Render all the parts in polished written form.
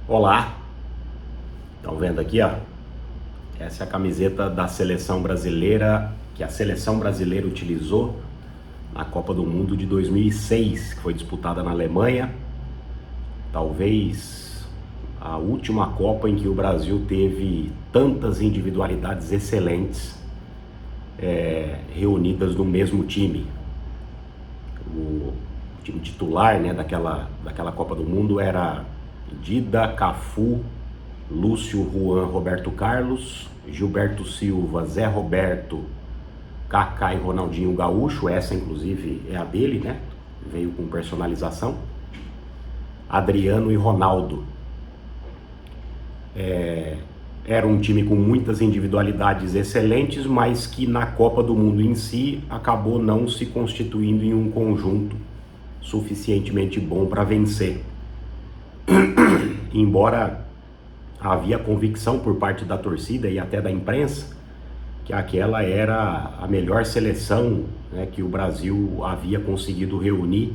Olá, estão vendo aqui, ó? Essa é a camiseta da seleção brasileira que a seleção brasileira utilizou na Copa do Mundo de 2006, que foi disputada na Alemanha. Talvez a última Copa em que o Brasil teve tantas individualidades excelentes reunidas no mesmo time. O time titular, né, daquela Copa do Mundo era Dida, Cafu, Lúcio, Juan, Roberto Carlos, Gilberto Silva, Zé Roberto, Kaká e Ronaldinho Gaúcho. Essa inclusive é a dele, né? Veio com personalização. Adriano e Ronaldo. Era um time com muitas individualidades excelentes, mas que na Copa do Mundo em si acabou não se constituindo em um conjunto suficientemente bom para vencer. Embora havia convicção por parte da torcida e até da imprensa que aquela era a melhor seleção, né, que o Brasil havia conseguido reunir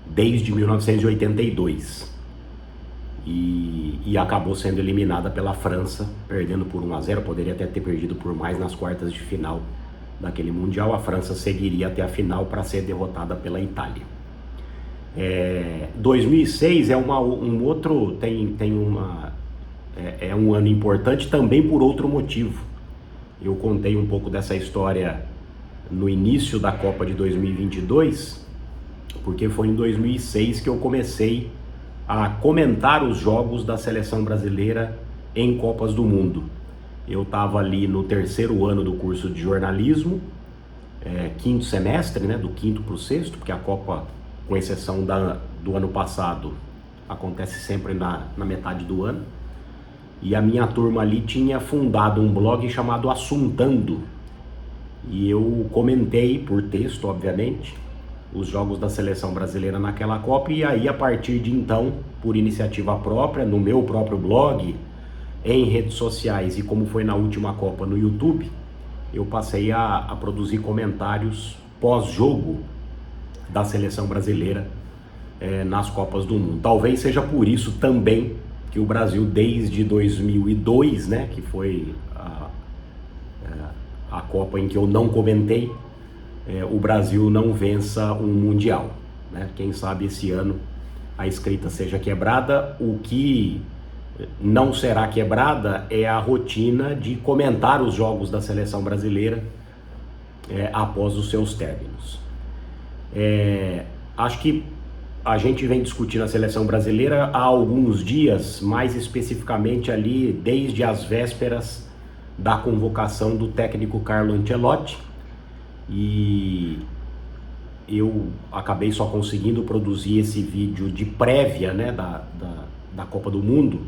desde 1982. E acabou sendo eliminada pela França, perdendo por 1-0, poderia até ter perdido por mais nas quartas de final daquele Mundial. A França seguiria até a final para ser derrotada pela Itália. 2006 é um ano importante também por outro motivo. Eu contei um pouco dessa história no início da Copa de 2022, porque foi em 2006 que eu comecei a comentar os jogos da seleção brasileira em Copas do Mundo. Eu estava ali no terceiro ano do curso de jornalismo, quinto semestre, né, do quinto para o sexto, porque a Copa, com exceção do ano passado, acontece sempre na metade do ano. E a minha turma ali tinha fundado um blog chamado Assuntando. E eu comentei por texto, obviamente, os jogos da seleção brasileira naquela Copa. E aí, a partir de então, por iniciativa própria, no meu próprio blog, em redes sociais e como foi na última Copa no YouTube, eu passei a produzir comentários pós-jogo da seleção brasileira nas Copas do Mundo. Talvez seja por isso também que o Brasil, desde 2002, né, que foi a Copa em que eu não comentei, o Brasil não vença um Mundial, né? Quem sabe esse ano a escrita seja quebrada. O que não será quebrada é a rotina de comentar os jogos da seleção brasileira após os seus términos. Acho que a gente vem discutindo a seleção brasileira há alguns dias, mais especificamente ali desde as vésperas da convocação do técnico Carlo Ancelotti, e eu acabei só conseguindo produzir esse vídeo de prévia, né, da Copa do Mundo,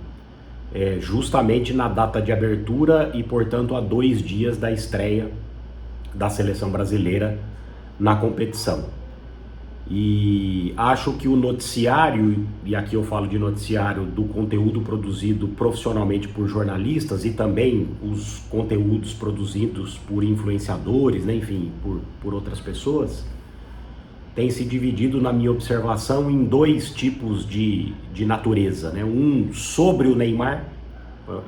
justamente na data de abertura e, portanto, a 2 dias da estreia da seleção brasileira na competição. E acho que o noticiário, e aqui eu falo de noticiário do conteúdo produzido profissionalmente por jornalistas e também os conteúdos produzidos por influenciadores, né, enfim, por outras pessoas, tem se dividido, na minha observação, em 2 tipos de natureza, né? Um sobre o Neymar,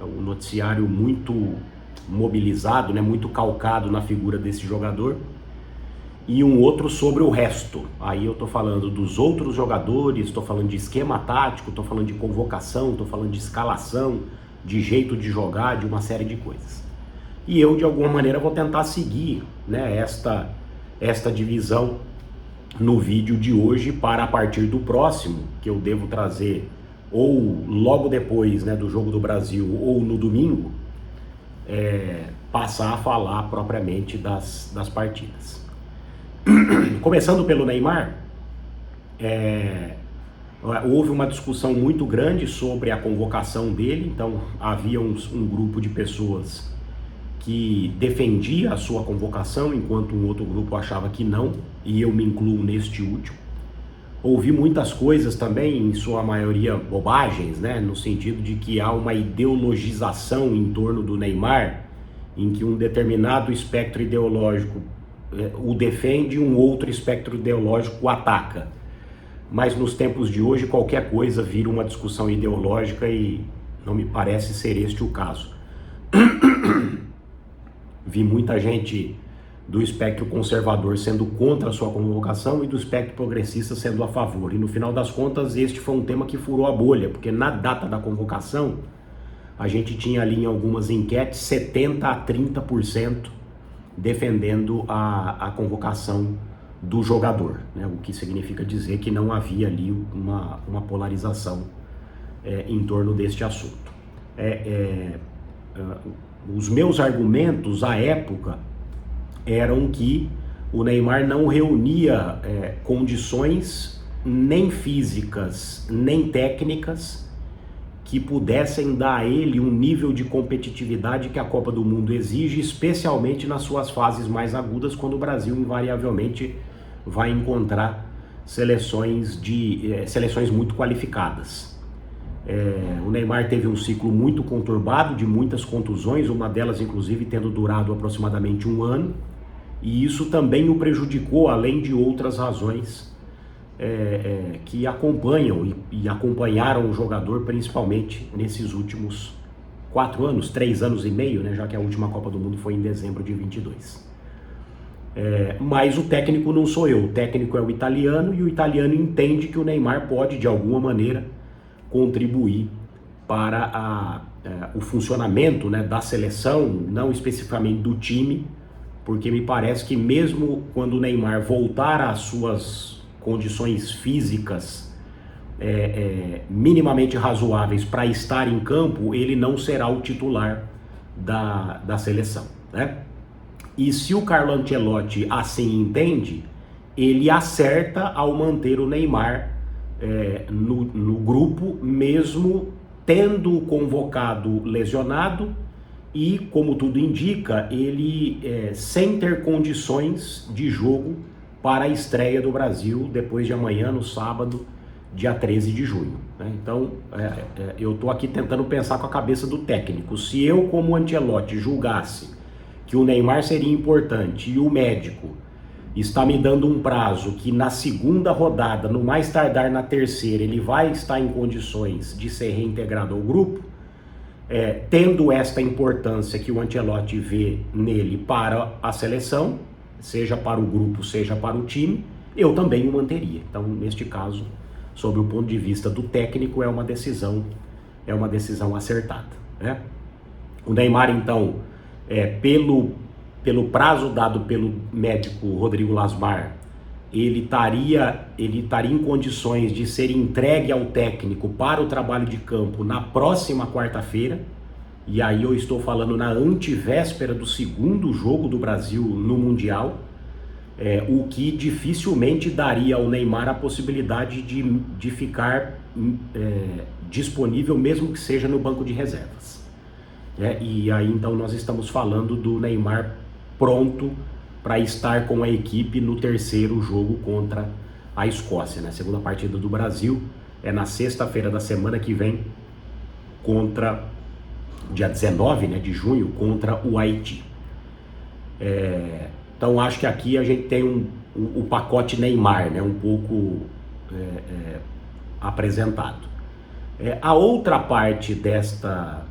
um noticiário muito mobilizado, né, muito calcado na figura desse jogador, e um outro sobre o resto. Aí eu tô falando dos outros jogadores, tô falando de esquema tático, tô falando de convocação, tô falando de escalação, de jeito de jogar, de uma série de coisas. E eu, de alguma maneira, vou tentar seguir, né, esta divisão no vídeo de hoje, para, a partir do próximo, que eu devo trazer ou logo depois, né, do Jogo do Brasil ou no domingo, passar a falar propriamente das partidas. Começando pelo Neymar, houve uma discussão muito grande sobre a convocação dele. Então havia um grupo de pessoas que defendia a sua convocação, enquanto um outro grupo achava que não, e eu me incluo neste último. Ouvi muitas coisas também, em sua maioria bobagens, né, no sentido de que há uma ideologização em torno do Neymar, em que um determinado espectro ideológico o defende, um outro espectro ideológico o ataca. mas nos tempos de hoje qualquer coisa vira uma discussão ideológica e não me parece ser este o caso. Vi muita gente do espectro conservador sendo contra a sua convocação e do espectro progressista sendo a favor. E no final das contas, este foi um tema que furou a bolha, porque na data da convocação, a gente tinha ali em algumas enquetes 70% a 30% defendendo a convocação do jogador, né? O que significa dizer que não havia ali uma polarização em torno deste assunto. Os meus argumentos à época eram que o Neymar não reunia condições nem físicas nem técnicas que pudessem dar a ele um nível de competitividade que a Copa do Mundo exige, especialmente nas suas fases mais agudas, quando o Brasil invariavelmente vai encontrar seleções muito qualificadas. O Neymar teve um ciclo muito conturbado, de muitas contusões, uma delas inclusive tendo durado aproximadamente 1 ano, e isso também o prejudicou, além de outras razões que acompanham e acompanharam o jogador, principalmente nesses últimos 4 anos, 3 anos e meio, né, já que a última Copa do Mundo foi em dezembro de 22. Mas o técnico não sou eu, o técnico é o italiano, e o italiano entende que o Neymar pode, de alguma maneira, contribuir para o funcionamento, né, da seleção, não especificamente do time, porque me parece que mesmo quando o Neymar voltar às suas condições físicas minimamente razoáveis para estar em campo, ele não será o titular da seleção, né? E se o Carlo Ancelotti assim entende, ele acerta ao manter o Neymar no grupo, mesmo tendo convocado lesionado e, como tudo indica, ele sem ter condições de jogo para a estreia do Brasil depois de amanhã, no sábado, dia 13 de junho. Né? Então, eu estou aqui tentando pensar com a cabeça do técnico. Se eu, como Ancelotti, julgasse que o Neymar seria importante e o médico está me dando um prazo que na segunda rodada, no mais tardar na terceira, ele vai estar em condições de ser reintegrado ao grupo, tendo esta importância que o Ancelotti vê nele para a seleção, seja para o grupo, seja para o time, eu também o manteria. Então, neste caso, sob o ponto de vista do técnico, é uma decisão acertada, né? O Neymar, então, pelo prazo dado pelo médico Rodrigo Lasmar, ele estaria em condições de ser entregue ao técnico para o trabalho de campo na próxima quarta-feira, e aí eu estou falando na antevéspera do segundo jogo do Brasil no Mundial, o que dificilmente daria ao Neymar a possibilidade de ficar disponível, mesmo que seja no banco de reservas. E aí então nós estamos falando do Neymar pronto para estar com a equipe no terceiro jogo contra a Escócia, né? Segunda partida do Brasil é na sexta-feira da semana que vem, contra dia 19, né, de junho, contra o Haiti. Então acho que aqui a gente tem o pacote Neymar, né, um pouco apresentado. A outra parte desta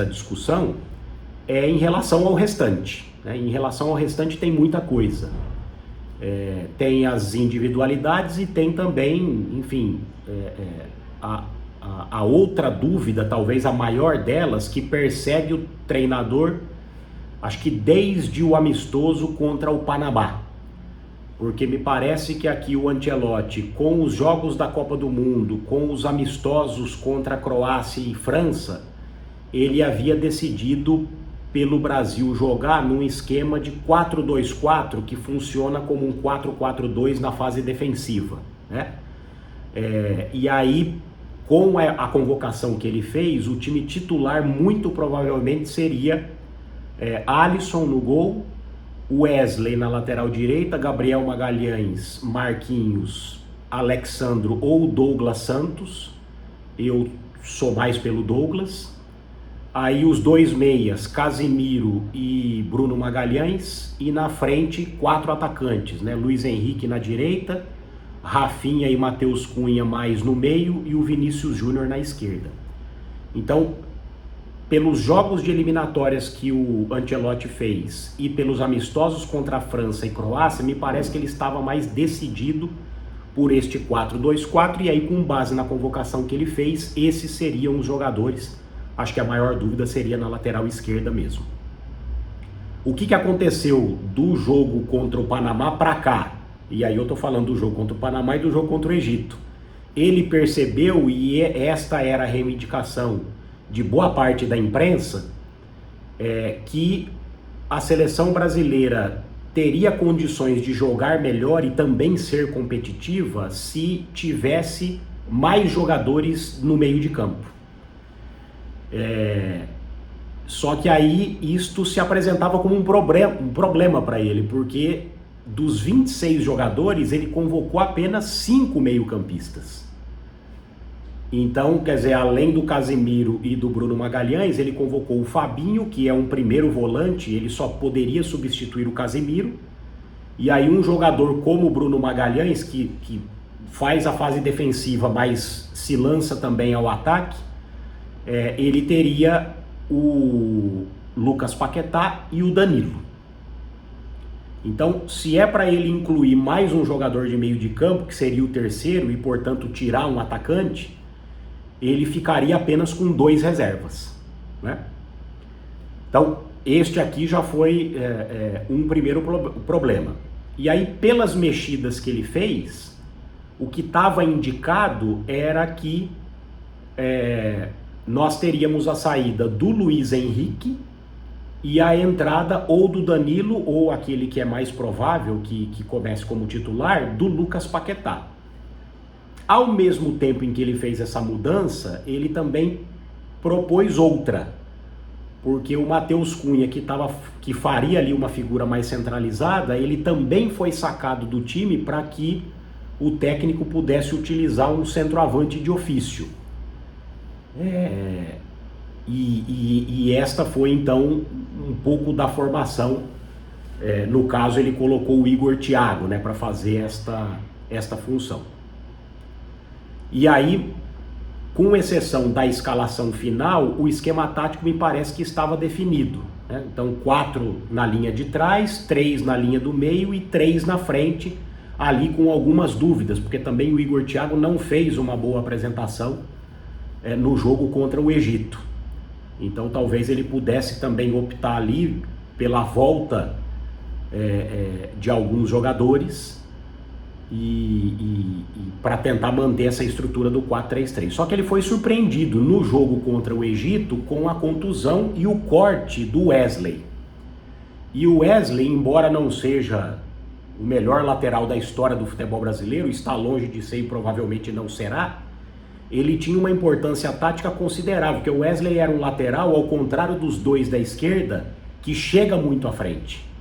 discussão é em relação ao restante, né? Em relação ao restante tem muita coisa. Tem as individualidades e tem também, enfim, a outra dúvida, talvez a maior delas, que persegue o treinador, acho que desde o amistoso contra o Panamá. Porque me parece que aqui o Ancelotti, com os jogos da Copa do Mundo, com os amistosos contra a Croácia e França, ele havia decidido pelo Brasil jogar num esquema de 4-2-4, que funciona como um 4-4-2 na fase defensiva, né? E aí, com a convocação que ele fez, o time titular muito provavelmente seria Alisson no gol, Wesley na lateral direita, Gabriel Magalhães, Marquinhos, Alexandro ou Douglas Santos. Eu sou mais pelo Douglas. Aí os dois meias, Casimiro e Bruno Magalhães, e na frente 4 atacantes, né? Luiz Henrique na direita, Rafinha e Matheus Cunha mais no meio e o Vinícius Júnior na esquerda. Então, pelos jogos de eliminatórias que o Ancelotti fez e pelos amistosos contra a França e Croácia, me parece que ele estava mais decidido por este 4-2-4, e aí, com base na convocação que ele fez, esses seriam os jogadores. Acho que a maior dúvida seria na lateral esquerda mesmo. O que aconteceu do jogo contra o Panamá para cá? E aí eu tô falando do jogo contra o Panamá e do jogo contra o Egito. Ele percebeu, e esta era a reivindicação de boa parte da imprensa, que a seleção brasileira teria condições de jogar melhor e também ser competitiva se tivesse mais jogadores no meio de campo. Só que aí isto se apresentava como um problema para ele, porque dos 26 jogadores ele convocou apenas 5 meio-campistas. Então, quer dizer, além do Casemiro e do Bruno Magalhães, ele convocou o Fabinho, que é um primeiro volante, ele só poderia substituir o Casemiro. E aí um jogador como o Bruno Magalhães, que faz a fase defensiva, mas se lança também ao ataque, ele teria o Lucas Paquetá e o Danilo. Então, se é para ele incluir mais um jogador de meio de campo, que seria o terceiro, e portanto tirar um atacante, ele ficaria apenas com 2 reservas, né? Então, este aqui já foi um primeiro problema. E aí, pelas mexidas que ele fez, o que estava indicado era que nós teríamos a saída do Luiz Henrique e a entrada ou do Danilo, ou aquele que é mais provável que comece como titular, do Lucas Paquetá. Ao mesmo tempo em que ele fez essa mudança, ele também propôs outra, porque o Matheus Cunha, que faria ali uma figura mais centralizada, ele também foi sacado do time para que o técnico pudesse utilizar um centroavante de ofício. E esta foi então um pouco da formação. No caso, ele colocou o Igor Thiago, né, para fazer esta função. E aí, com exceção da escalação final, o esquema tático me parece que estava definido, né? Então 4 na linha de trás, 3 na linha do meio e 3 na frente, ali com algumas dúvidas, porque também o Igor Thiago não fez uma boa apresentação no jogo contra o Egito. Então talvez ele pudesse também optar ali pela volta de alguns jogadores e para tentar manter essa estrutura do 4-3-3. Só que ele foi surpreendido no jogo contra o Egito com a contusão e o corte do Wesley. E o Wesley, embora não seja o melhor lateral da história do futebol brasileiro, está longe de ser e provavelmente não será, ele tinha uma importância tática considerável, porque o Wesley era um lateral, ao contrário dos 2 da esquerda, que chega muito à frente.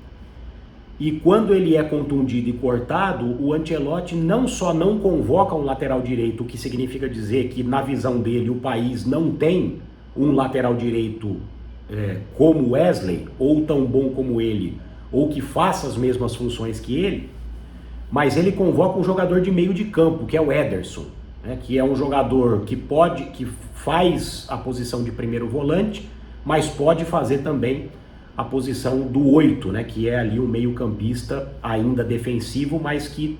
E quando ele é contundido e cortado, o Ancelotti não só não convoca um lateral direito, o que significa dizer que, na visão dele, o país não tem um lateral direito como o Wesley, ou tão bom como ele, ou que faça as mesmas funções que ele, mas ele convoca um jogador de meio de campo, que é o Ederson, né, que é um jogador que faz a posição de primeiro volante, mas pode fazer também a posição do 8, né, que é ali um meio-campista ainda defensivo, mas que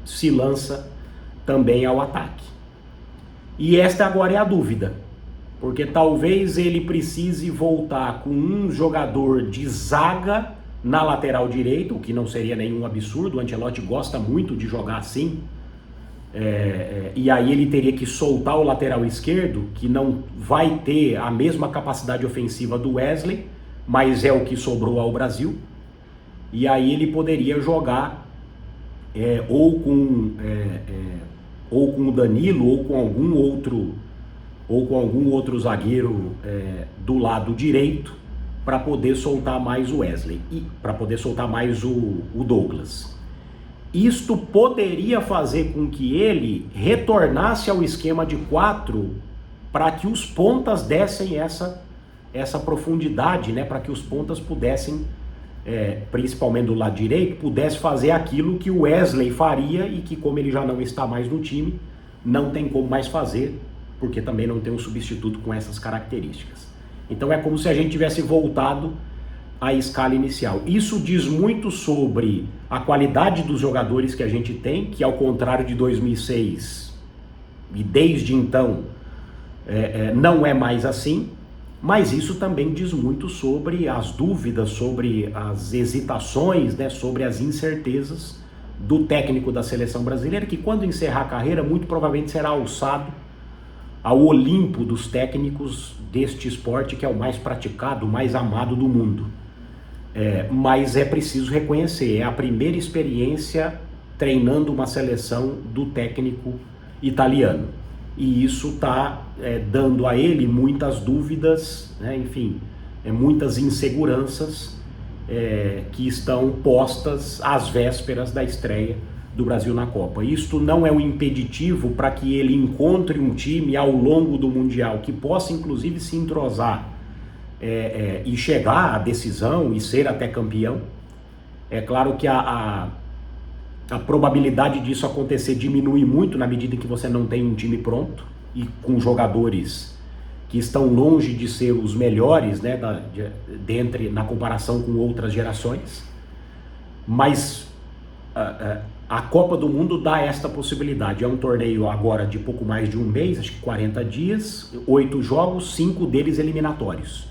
se lança também ao ataque. E esta agora é a dúvida, porque talvez ele precise voltar com um jogador de zaga na lateral direita, o que não seria nenhum absurdo. O Ancelotti gosta muito de jogar assim, e aí ele teria que soltar o lateral esquerdo, que não vai ter a mesma capacidade ofensiva do Wesley, mas é o que sobrou ao Brasil, e aí ele poderia jogar ou com o Danilo ou com algum outro zagueiro do lado direito, para poder soltar mais o Wesley e para poder soltar mais o Douglas. Isto poderia fazer com que ele retornasse ao esquema de 4 para que os pontas dessem essa profundidade, né, para que os pontas pudessem principalmente do lado direito, pudesse fazer aquilo que o Wesley faria e que, como ele já não está mais no time, não tem como mais fazer, porque também não tem um substituto com essas características. Então é como se a gente tivesse voltado à escala inicial. Isso diz muito sobre a qualidade dos jogadores que a gente tem, que ao contrário de 2006 e desde então não é mais assim, mas isso também diz muito sobre as dúvidas, sobre as hesitações, né, sobre as incertezas do técnico da seleção brasileira, que quando encerrar a carreira muito provavelmente será alçado ao Olimpo dos técnicos deste esporte, que é o mais praticado, o mais amado do mundo. Mas é preciso reconhecer, é a primeira experiência treinando uma seleção do técnico italiano. E isso está dando a ele muitas dúvidas, né? Enfim, muitas inseguranças que estão postas às vésperas da estreia do Brasil na Copa. Isto não é um impeditivo para que ele encontre um time ao longo do Mundial que possa inclusive se entrosar e chegar à decisão e ser até campeão. É claro que a probabilidade disso acontecer diminui muito na medida em que você não tem um time pronto e com jogadores que estão longe de ser os melhores, né, na comparação com outras gerações. Mas a Copa do Mundo dá esta possibilidade. É um torneio agora de pouco mais de um mês, acho que 40 dias, 8 jogos, 5 deles eliminatórios.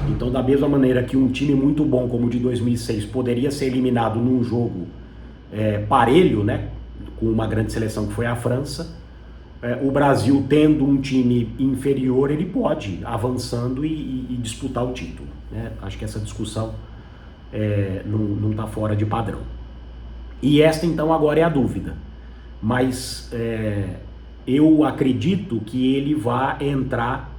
Então, da mesma maneira que um time muito bom como o de 2006 poderia ser eliminado num jogo parelho, né, com uma grande seleção que foi a França, o Brasil, tendo um time inferior, ele pode ir avançando e disputar o título, né? Acho que essa discussão não está fora de padrão. E esta então agora é a dúvida, mas eu acredito que ele vai entrar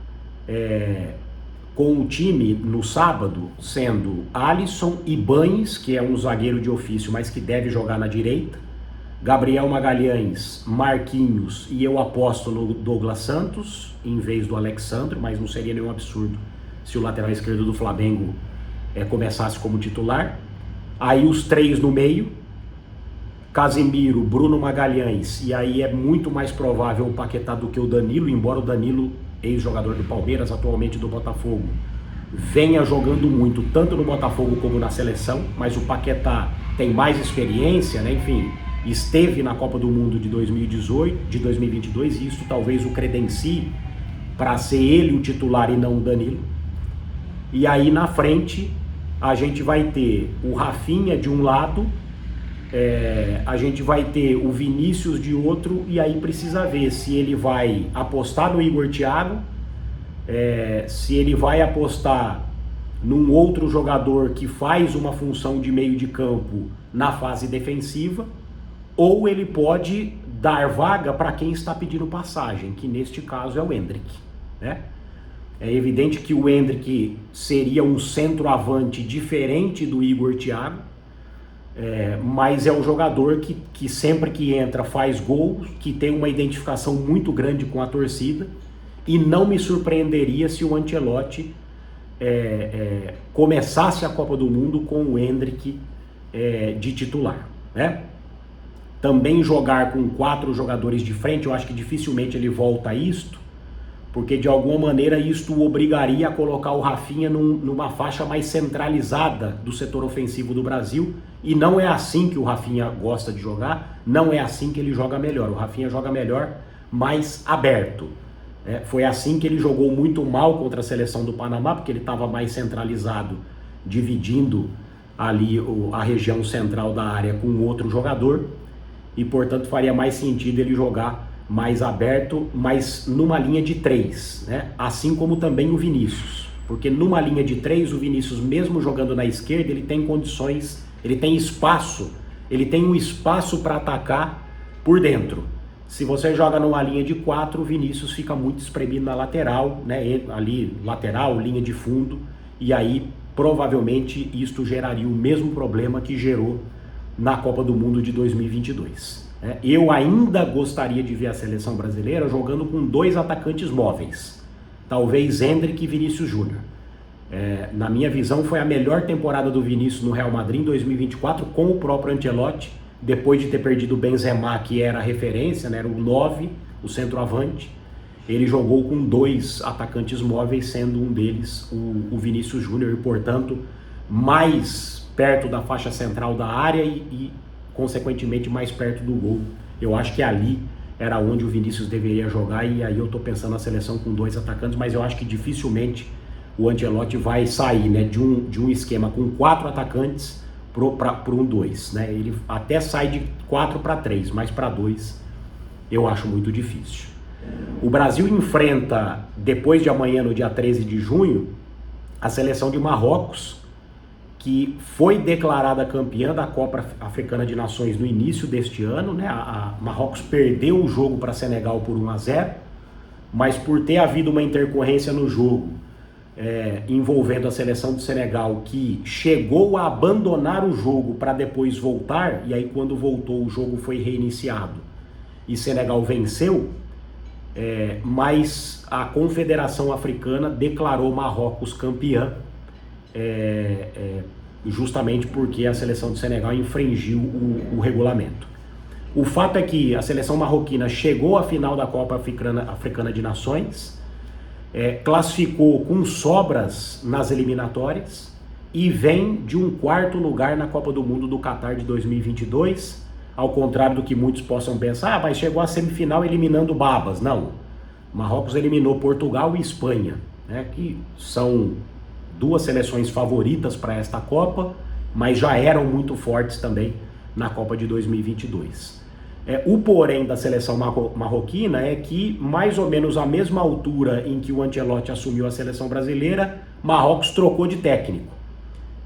com o time no sábado, sendo Alisson e Banes, que é um zagueiro de ofício, mas que deve jogar na direita, Gabriel Magalhães, Marquinhos, e eu aposto no Douglas Santos em vez do Alexandre, mas não seria nenhum absurdo se o lateral esquerdo do Flamengo começasse como titular. Aí os três no meio, Casemiro, Bruno Magalhães, e aí é muito mais provável o Paquetá do que o Danilo, embora o Danilo, ex-jogador do Palmeiras, atualmente do Botafogo, venha jogando muito, tanto no Botafogo como na seleção, mas o Paquetá tem mais experiência, né? Enfim, esteve na Copa do Mundo de 2022, e isso talvez o credencie para ser ele o titular e não o Danilo. E aí na frente a gente vai ter o Rafinha de um lado, a gente vai ter o Vinícius de outro, e aí precisa ver se ele vai apostar no Igor Thiago, se ele vai apostar num outro jogador que faz uma função de meio de campo na fase defensiva, ou ele pode dar vaga para quem está pedindo passagem, que neste caso é o Endrick, né? É evidente que o Endrick seria um centroavante diferente do Igor Thiago, mas é um jogador que sempre que entra faz gols, que tem uma identificação muito grande com a torcida, e não me surpreenderia se o Ancelotti começasse a Copa do Mundo com o Endrick de titular, né? Também jogar com 4 jogadores de frente, eu acho que dificilmente ele volta a isto, porque de alguma maneira isto o obrigaria a colocar o Rafinha numa faixa mais centralizada do setor ofensivo do Brasil, e não é assim que o Rafinha gosta de jogar, não é assim que ele joga melhor. O Rafinha joga melhor mais aberto. Foi assim que ele jogou muito mal contra a seleção do Panamá, porque ele estava mais centralizado, dividindo ali a região central da área com outro jogador, e portanto faria mais sentido ele jogar mais aberto, mas numa linha de 3, né? Assim como também o Vinícius, porque numa linha de 3 o Vinícius, mesmo jogando na esquerda, ele tem condições, ele tem espaço, ele tem um espaço para atacar por dentro. Se você joga numa linha de 4, o Vinícius fica muito espremido na lateral, né? Ali lateral, linha de fundo, e aí provavelmente isto geraria o mesmo problema que gerou na Copa do Mundo de 2022. Eu ainda gostaria de ver a seleção brasileira jogando com 2 atacantes móveis, talvez Endrick e Vinícius Júnior. Na minha visão, foi a melhor temporada do Vinícius no Real Madrid em 2024 com o próprio Ancelotti, depois de ter perdido o Benzema, que era a referência, né, era o 9, o centroavante. Ele jogou com 2 atacantes móveis, sendo um deles o Vinícius Júnior, e portanto mais perto da faixa central da área e consequentemente mais perto do gol. Eu acho que ali era onde o Vinícius deveria jogar, e aí eu estou pensando na seleção com 2 atacantes, mas eu acho que dificilmente o Ancelotti vai sair, né, de um esquema com 4 atacantes para um 2, né? Ele até sai de 4 para 3, mas para 2 eu acho muito difícil. O Brasil enfrenta, depois de amanhã, no dia 13 de junho, a seleção de Marrocos, que foi declarada campeã da Copa Africana de Nações no início deste ano, né? A Marrocos perdeu o jogo para Senegal por 1-0, mas por ter havido uma intercorrência no jogo envolvendo a seleção do Senegal, que chegou a abandonar o jogo para depois voltar, e aí quando voltou o jogo foi reiniciado e Senegal venceu, mas a Confederação Africana declarou Marrocos campeã, justamente porque a seleção do Senegal infringiu o regulamento. O fato é que a seleção marroquina chegou à final da Copa Africana de Nações, classificou com sobras nas eliminatórias e vem de um 4º lugar na Copa do Mundo do Catar de 2022, ao contrário do que muitos possam pensar, mas chegou à semifinal eliminando babas. Não, Marrocos eliminou Portugal e Espanha, né, que são 2 seleções favoritas para esta Copa, mas já eram muito fortes também na Copa de 2022. O porém da seleção marroquina é que, mais ou menos à mesma altura em que o Ancelotti assumiu a seleção brasileira, Marrocos trocou de técnico.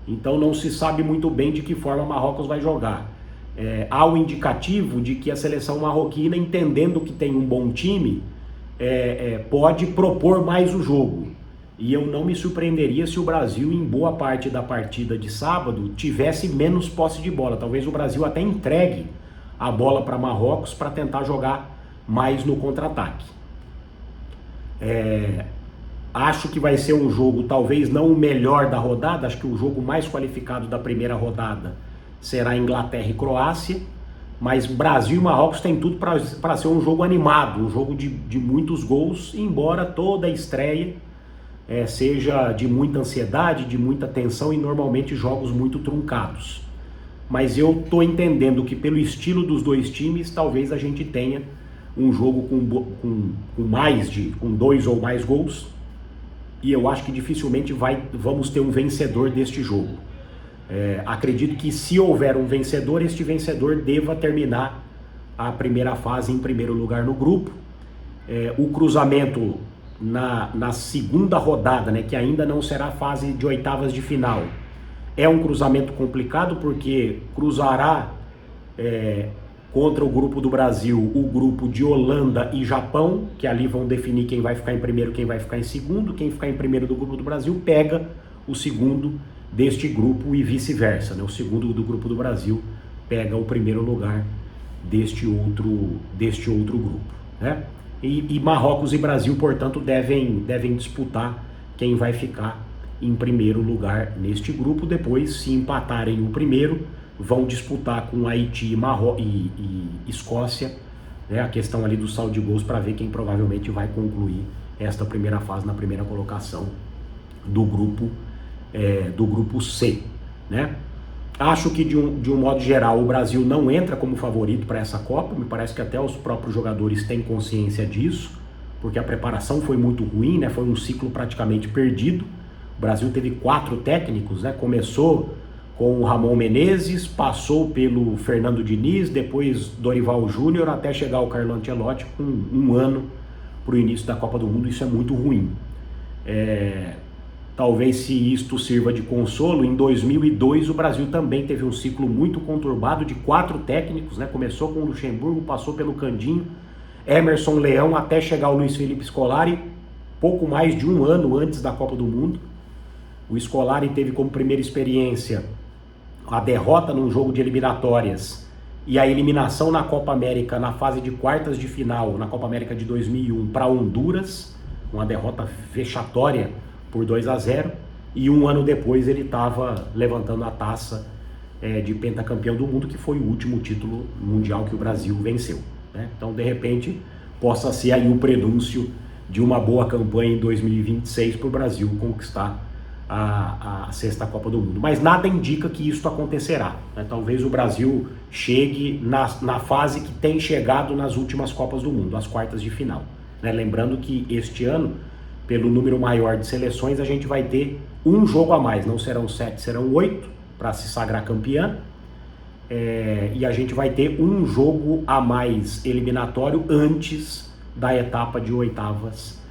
Então não se sabe muito bem de que forma Marrocos vai jogar. Há o indicativo de que a seleção marroquina, entendendo que tem um bom time, pode propor mais o jogo. E eu não me surpreenderia se o Brasil, em boa parte da partida de sábado, tivesse menos posse de bola. Talvez o Brasil até entregue a bola para Marrocos para tentar jogar mais no contra-ataque. Acho que vai ser um jogo, talvez não o melhor da rodada, acho que o jogo mais qualificado da primeira rodada será Inglaterra e Croácia, mas Brasil e Marrocos tem tudo para ser um jogo animado, um jogo de muitos gols, embora toda a estreia seja de muita ansiedade, de muita tensão e normalmente jogos muito truncados. Mas eu estou entendendo que pelo estilo dos 2 times, talvez a gente tenha um jogo com 2 ou mais gols, e eu acho que dificilmente vamos ter um vencedor deste jogo. Acredito que se houver um vencedor, este vencedor deva terminar a primeira fase em primeiro lugar no grupo. O cruzamento na segunda rodada, né, que ainda não será a fase de oitavas de final, é um cruzamento complicado, porque cruzará contra o grupo do Brasil o grupo de Holanda e Japão, que ali vão definir quem vai ficar em primeiro, quem vai ficar em segundo. Quem ficar em primeiro do grupo do Brasil pega o segundo deste grupo e vice-versa, né? O segundo do grupo do Brasil pega o primeiro lugar deste outro grupo, né? E Marrocos e Brasil, portanto, devem disputar quem vai ficar em primeiro lugar neste grupo. Depois, se empatarem o primeiro, vão disputar com Haiti e Escócia, né, a questão ali do saldo de gols, para ver quem provavelmente vai concluir esta primeira fase na primeira colocação do grupo C, né? Acho que de um modo geral o Brasil não entra como favorito para essa Copa. Me parece que até os próprios jogadores têm consciência disso, porque a preparação foi muito ruim, né? Foi um ciclo praticamente perdido. O Brasil teve 4 técnicos, né? Começou com o Ramon Menezes, passou pelo Fernando Diniz, depois Dorival Júnior, até chegar o Carlo Ancelotti, com um ano para o início da Copa do Mundo. Isso é muito ruim. Talvez, se isto sirva de consolo, em 2002 o Brasil também teve um ciclo muito conturbado de 4 técnicos, né? Começou com o Luxemburgo, passou pelo Candinho, Emerson Leão, até chegar o Luiz Felipe Scolari, pouco mais de um ano antes da Copa do Mundo. O Scolari teve como primeira experiência a derrota num jogo de eliminatórias e a eliminação na Copa América na fase de quartas de final, na Copa América de 2001, para Honduras, uma derrota vexatória por 2-0. e um ano depois ele estava levantando a taça de pentacampeão do mundo, que foi o último título mundial que o Brasil venceu, né? Então, de repente, possa ser aí o prenúncio de uma boa campanha em 2026 para o Brasil conquistar a sexta Copa do Mundo. Mas nada indica que isso acontecerá, né? Talvez o Brasil chegue na fase que tem chegado nas últimas Copas do Mundo, as quartas de final, né? Lembrando que este ano, pelo número maior de seleções, a gente vai ter um jogo a mais, não serão 7, serão 8 para se sagrar campeã, e a gente vai ter um jogo a mais eliminatório antes da etapa de oitavas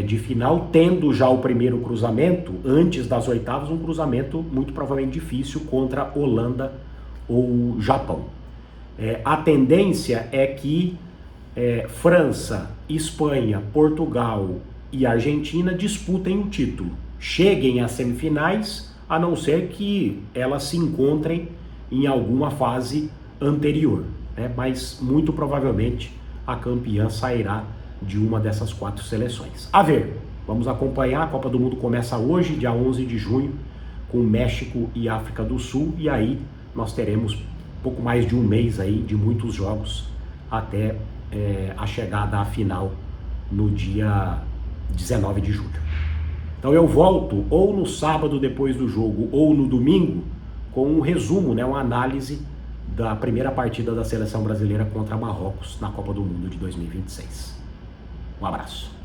de final, tendo já o primeiro cruzamento, antes das oitavas, um cruzamento muito provavelmente difícil contra Holanda ou Japão. A tendência é que França, Espanha, Portugal e Argentina disputem o título, cheguem às semifinais, a não ser que elas se encontrem em alguma fase anterior, né? Mas muito provavelmente a campeã sairá de uma dessas 4 seleções. A ver, vamos acompanhar. A Copa do Mundo começa hoje, dia 11 de junho, com México e África do Sul, e aí nós teremos pouco mais de um mês aí de muitos jogos até a chegada à final no dia 19 de julho. Então eu volto ou no sábado depois do jogo ou no domingo com um resumo, né, uma análise da primeira partida da seleção brasileira contra Marrocos na Copa do Mundo de 2026. Um abraço.